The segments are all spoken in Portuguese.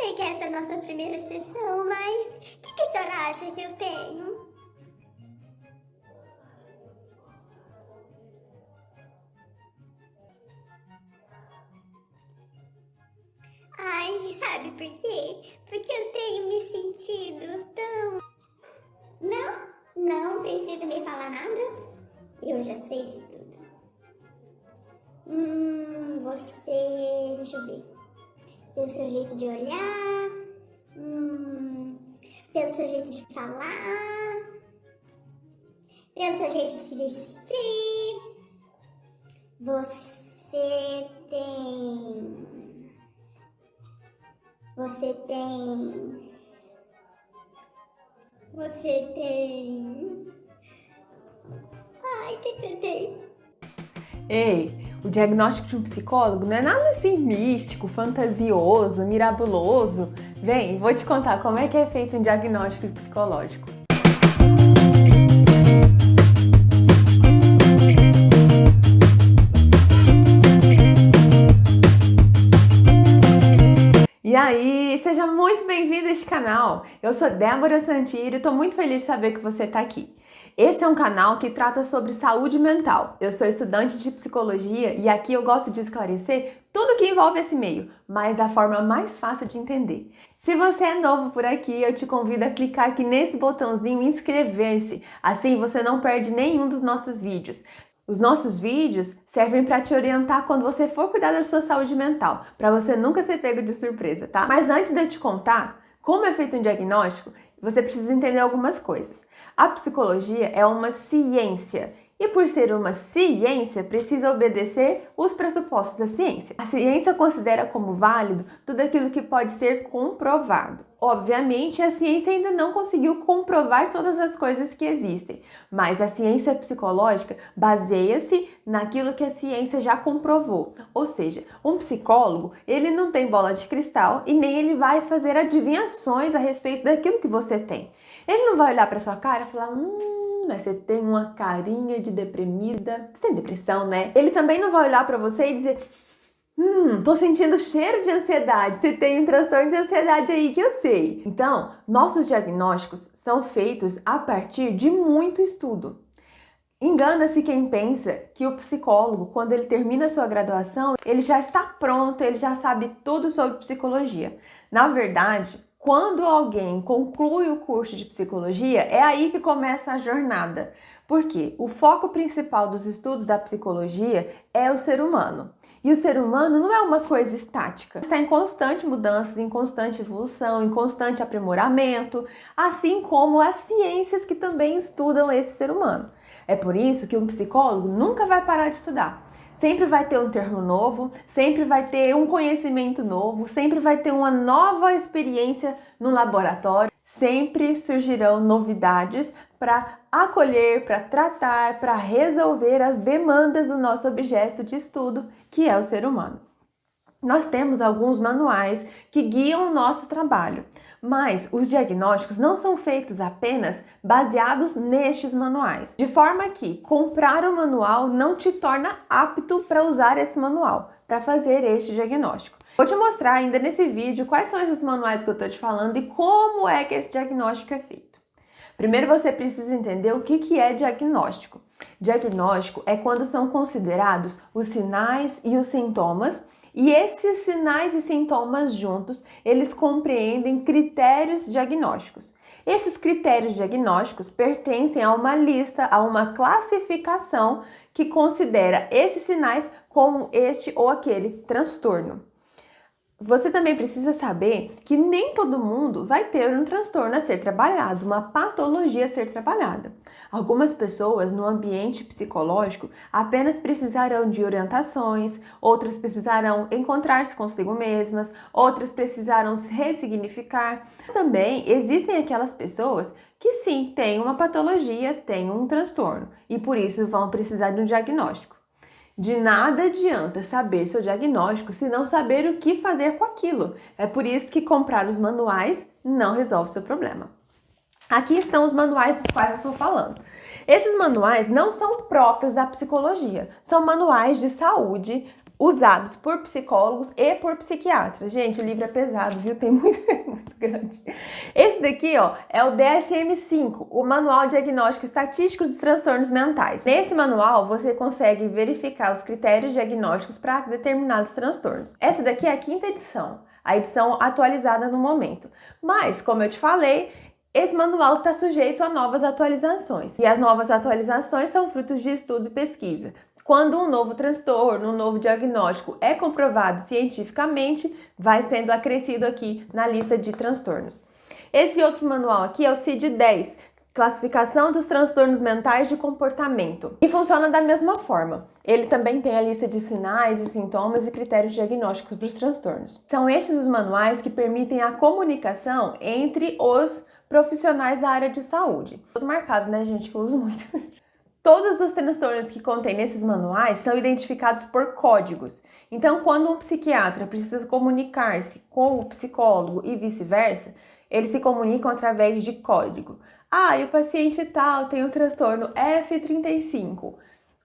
sei que essa é a nossa primeira sessão, mas o que a senhora acha que eu tenho? Ai, sabe por quê? Porque eu tenho me sentido tão... Não precisa me falar nada. Eu já sei de tudo. Você... Deixa eu ver. Pelo seu jeito de olhar, pelo seu jeito de falar, pelo seu jeito de se vestir, você tem... Ai, o que você tem? Ei, o diagnóstico de um psicólogo não é nada assim místico, fantasioso, mirabuloso. Vem, vou te contar como é que é feito um diagnóstico psicológico. E aí, seja muito bem-vindo a este canal. Eu sou Débora Santiri e estou muito feliz de saber que você está aqui. Esse é um canal que trata sobre saúde mental. Eu sou estudante de psicologia e aqui eu gosto de esclarecer tudo que envolve esse meio, mas da forma mais fácil de entender. Se você é novo por aqui, eu te convido a clicar aqui nesse botãozinho inscrever-se. Assim você não perde nenhum dos nossos vídeos. Os nossos vídeos servem para te orientar quando você for cuidar da sua saúde mental, para você nunca ser pego de surpresa, tá? Mas antes de eu te contar como é feito um diagnóstico, você precisa entender algumas coisas. A psicologia é uma ciência e, por ser uma ciência, precisa obedecer os pressupostos da ciência. A ciência considera como válido tudo aquilo que pode ser comprovado. Obviamente, a ciência ainda não conseguiu comprovar todas as coisas que existem, mas a ciência psicológica baseia-se naquilo que a ciência já comprovou. Ou seja, um psicólogo, ele não tem bola de cristal e nem ele vai fazer adivinhações a respeito daquilo que você tem. Ele não vai olhar para sua cara e falar, mas você tem uma carinha de deprimida, você tem depressão, né? Ele também não vai olhar para você e dizer, tô sentindo cheiro de ansiedade, você tem um transtorno de ansiedade aí que eu sei. Então, nossos diagnósticos são feitos a partir de muito estudo. Engana-se quem pensa que o psicólogo, quando ele termina sua graduação, ele já está pronto, ele já sabe tudo sobre psicologia. Na verdade, quando alguém conclui o curso de psicologia, é aí que começa a jornada. Porque o foco principal dos estudos da psicologia é o ser humano. E o ser humano não é uma coisa estática. Está em constante mudança, em constante evolução, em constante aprimoramento, assim como as ciências que também estudam esse ser humano. É por isso que um psicólogo nunca vai parar de estudar. Sempre vai ter um termo novo, sempre vai ter um conhecimento novo, sempre vai ter uma nova experiência no laboratório, sempre surgirão novidades para acolher, para tratar, para resolver as demandas do nosso objeto de estudo, que é o ser humano. Nós temos alguns manuais que guiam o nosso trabalho, mas os diagnósticos não são feitos apenas baseados nestes manuais, de forma que comprar o manual não te torna apto para usar esse manual, para fazer este diagnóstico. Vou te mostrar ainda nesse vídeo quais são esses manuais que eu estou te falando e como é que esse diagnóstico é feito. Primeiro você precisa entender o que é diagnóstico. Diagnóstico é quando são considerados os sinais e os sintomas. E esses sinais e sintomas juntos, eles compreendem critérios diagnósticos. Esses critérios diagnósticos pertencem a uma lista, a uma classificação que considera esses sinais como este ou aquele transtorno. Você também precisa saber que nem todo mundo vai ter um transtorno a ser trabalhado, uma patologia a ser trabalhada. Algumas pessoas no ambiente psicológico apenas precisarão de orientações, outras precisarão encontrar-se consigo mesmas, outras precisarão se ressignificar. Também existem aquelas pessoas que sim, têm uma patologia, têm um transtorno e por isso vão precisar de um diagnóstico. De nada adianta saber seu diagnóstico se não saber o que fazer com aquilo. É por isso que comprar os manuais não resolve seu problema. Aqui estão os manuais dos quais eu estou falando. Esses manuais não são próprios da psicologia, são manuais de saúde usados por psicólogos e por psiquiatras. Gente, o livro é pesado, viu? Tem muito, muito grande. Esse daqui, ó, é o DSM-5, o Manual Diagnóstico Estatístico dos Transtornos Mentais. Nesse manual, você consegue verificar os critérios diagnósticos para determinados transtornos. Essa daqui é a 5ª edição, a edição atualizada no momento. Mas, como eu te falei, esse manual está sujeito a novas atualizações. E as novas atualizações são frutos de estudo e pesquisa. Quando um novo transtorno, um novo diagnóstico é comprovado cientificamente, vai sendo acrescido aqui na lista de transtornos. Esse outro manual aqui é o CID-10, Classificação dos Transtornos Mentais de Comportamento, e funciona da mesma forma. Ele também tem a lista de sinais e sintomas e critérios diagnósticos para os transtornos. São estes os manuais que permitem a comunicação entre os profissionais da área de saúde. Tudo marcado, né, gente, que eu uso muito. Todos os transtornos que contém nesses manuais são identificados por códigos. Então, quando um psiquiatra precisa comunicar-se com o psicólogo e vice-versa, eles se comunicam através de código. E o paciente tal tem o transtorno F35.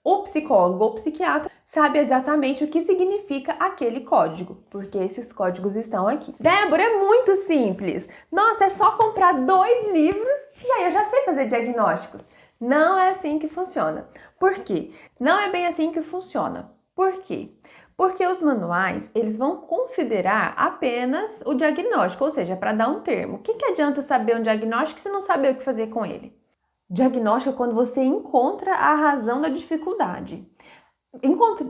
O psicólogo ou psiquiatra sabe exatamente o que significa aquele código, porque esses códigos estão aqui. Débora, é muito simples. Nossa, é só comprar 2 livros e aí eu já sei fazer diagnósticos. Não é assim que funciona. Por quê? Não é bem assim que funciona. Por quê? Porque os manuais, eles vão considerar apenas o diagnóstico, ou seja, para dar um termo. O que adianta saber um diagnóstico se não saber o que fazer com ele? Diagnóstico é quando você encontra a razão da dificuldade.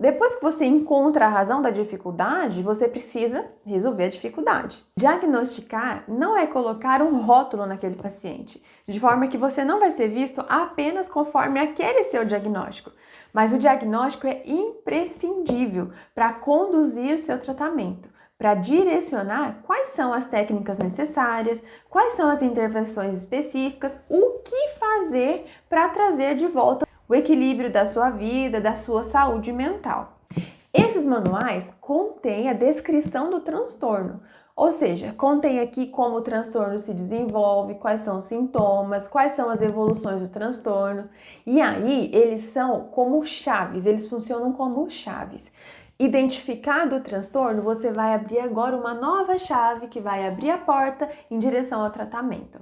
Depois que você encontra a razão da dificuldade, você precisa resolver a dificuldade. Diagnosticar não é colocar um rótulo naquele paciente, de forma que você não vai ser visto apenas conforme aquele seu diagnóstico. Mas o diagnóstico é imprescindível para conduzir o seu tratamento, para direcionar quais são as técnicas necessárias, quais são as intervenções específicas, o que fazer para trazer de volta o equilíbrio da sua vida, da sua saúde mental. Esses manuais contêm a descrição do transtorno, ou seja, contém aqui como o transtorno se desenvolve, quais são os sintomas, quais são as evoluções do transtorno. E aí, eles são como chaves, eles funcionam como chaves. Identificado o transtorno, você vai abrir agora uma nova chave que vai abrir a porta em direção ao tratamento.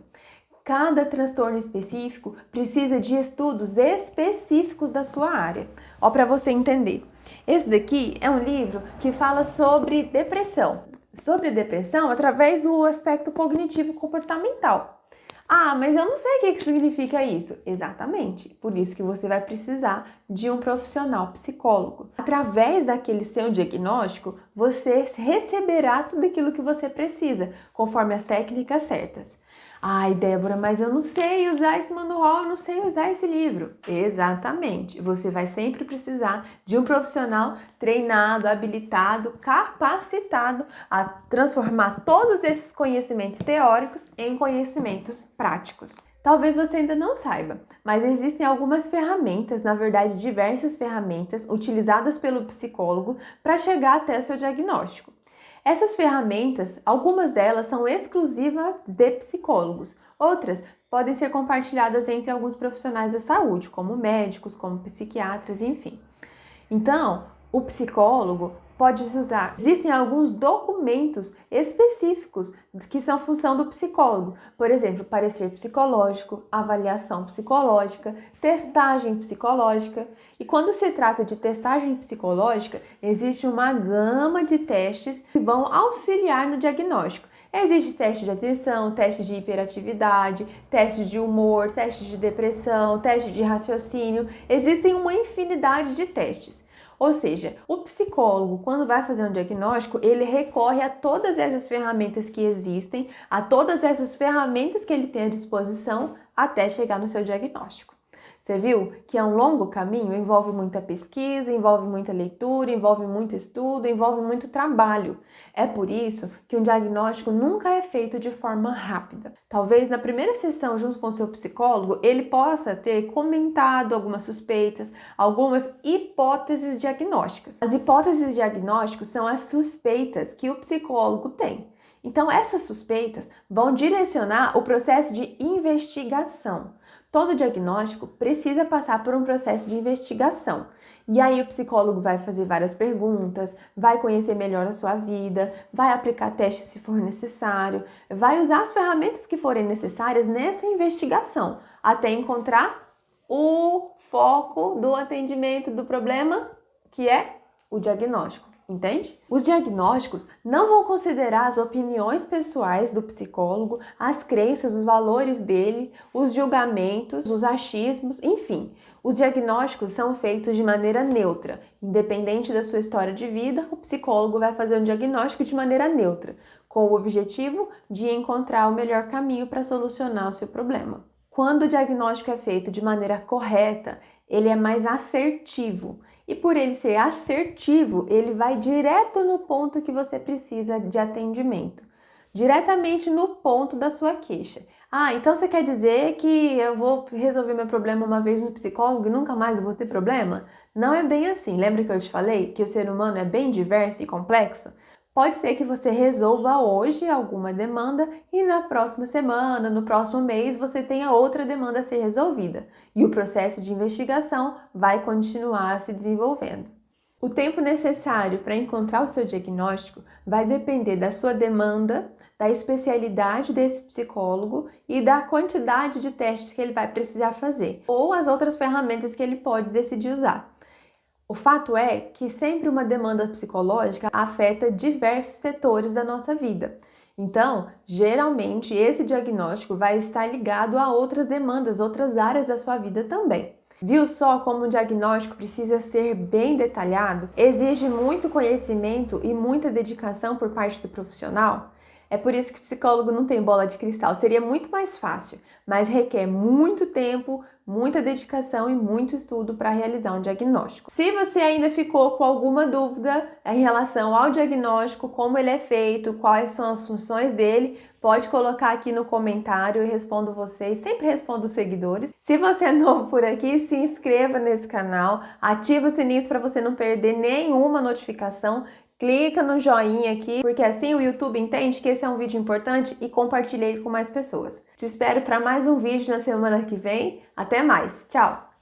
Cada transtorno específico precisa de estudos específicos da sua área. Ó, para você entender. Esse daqui é um livro que fala sobre depressão. Sobre depressão através do aspecto cognitivo comportamental. Mas eu não sei o que significa isso. Exatamente. Por isso que você vai precisar de um profissional psicólogo. Através daquele seu diagnóstico, você receberá tudo aquilo que você precisa, conforme as técnicas certas. Débora, mas eu não sei usar esse manual, eu não sei usar esse livro. Exatamente. Você vai sempre precisar de um profissional treinado, habilitado, capacitado a transformar todos esses conhecimentos teóricos em conhecimentos práticos. Talvez você ainda não saiba, mas existem algumas ferramentas, na verdade diversas ferramentas utilizadas pelo psicólogo para chegar até o seu diagnóstico. Essas ferramentas, algumas delas são exclusivas de psicólogos, outras podem ser compartilhadas entre alguns profissionais da saúde, como médicos, como psiquiatras, enfim. Então, o psicólogo pode usar. Existem alguns documentos específicos que são função do psicólogo. Por exemplo, parecer psicológico, avaliação psicológica, testagem psicológica. E quando se trata de testagem psicológica, existe uma gama de testes que vão auxiliar no diagnóstico. Existe teste de atenção, teste de hiperatividade, teste de humor, teste de depressão, teste de raciocínio. Existem uma infinidade de testes. Ou seja, o psicólogo, quando vai fazer um diagnóstico, ele recorre a todas essas ferramentas que existem, a todas essas ferramentas que ele tem à disposição até chegar no seu diagnóstico. Você viu que é um longo caminho, envolve muita pesquisa, envolve muita leitura, envolve muito estudo, envolve muito trabalho. É por isso que um diagnóstico nunca é feito de forma rápida. Talvez na primeira sessão, junto com o seu psicólogo, ele possa ter comentado algumas suspeitas, algumas hipóteses diagnósticas. As hipóteses diagnósticas são as suspeitas que o psicólogo tem. Então, essas suspeitas vão direcionar o processo de investigação. Todo diagnóstico precisa passar por um processo de investigação. E aí o psicólogo vai fazer várias perguntas, vai conhecer melhor a sua vida, vai aplicar testes se for necessário, vai usar as ferramentas que forem necessárias nessa investigação, até encontrar o foco do atendimento do problema, que é o diagnóstico. Entende? Os diagnósticos não vão considerar as opiniões pessoais do psicólogo, as crenças, os valores dele, os julgamentos, os achismos, enfim. Os diagnósticos são feitos de maneira neutra. Independente da sua história de vida, o psicólogo vai fazer um diagnóstico de maneira neutra, com o objetivo de encontrar o melhor caminho para solucionar o seu problema. Quando o diagnóstico é feito de maneira correta, ele é mais assertivo. E por ele ser assertivo, ele vai direto no ponto que você precisa de atendimento. Diretamente no ponto da sua queixa. Ah, então você quer dizer que eu vou resolver meu problema uma vez no psicólogo e nunca mais eu vou ter problema? Não é bem assim. Lembra que eu te falei que o ser humano é bem diverso e complexo? Pode ser que você resolva hoje alguma demanda e na próxima semana, no próximo mês, você tenha outra demanda a ser resolvida. E o processo de investigação vai continuar se desenvolvendo. O tempo necessário para encontrar o seu diagnóstico vai depender da sua demanda, da especialidade desse psicólogo e da quantidade de testes que ele vai precisar fazer, ou as outras ferramentas que ele pode decidir usar. O fato é que sempre uma demanda psicológica afeta diversos setores da nossa vida. Então, geralmente, esse diagnóstico vai estar ligado a outras demandas, outras áreas da sua vida também. Viu só como o diagnóstico precisa ser bem detalhado? Exige muito conhecimento e muita dedicação por parte do profissional? É por isso que o psicólogo não tem bola de cristal. Seria muito mais fácil, mas requer muito tempo, muita dedicação e muito estudo para realizar um diagnóstico. Se você ainda ficou com alguma dúvida em relação ao diagnóstico, como ele é feito, quais são as funções dele, pode colocar aqui no comentário, eu respondo vocês, sempre respondo os seguidores. Se você é novo por aqui, se inscreva nesse canal, ativa o sininho para você não perder nenhuma notificação. Clica no joinha aqui, porque assim o YouTube entende que esse é um vídeo importante e compartilha ele com mais pessoas. Te espero para mais um vídeo na semana que vem. Até mais. Tchau!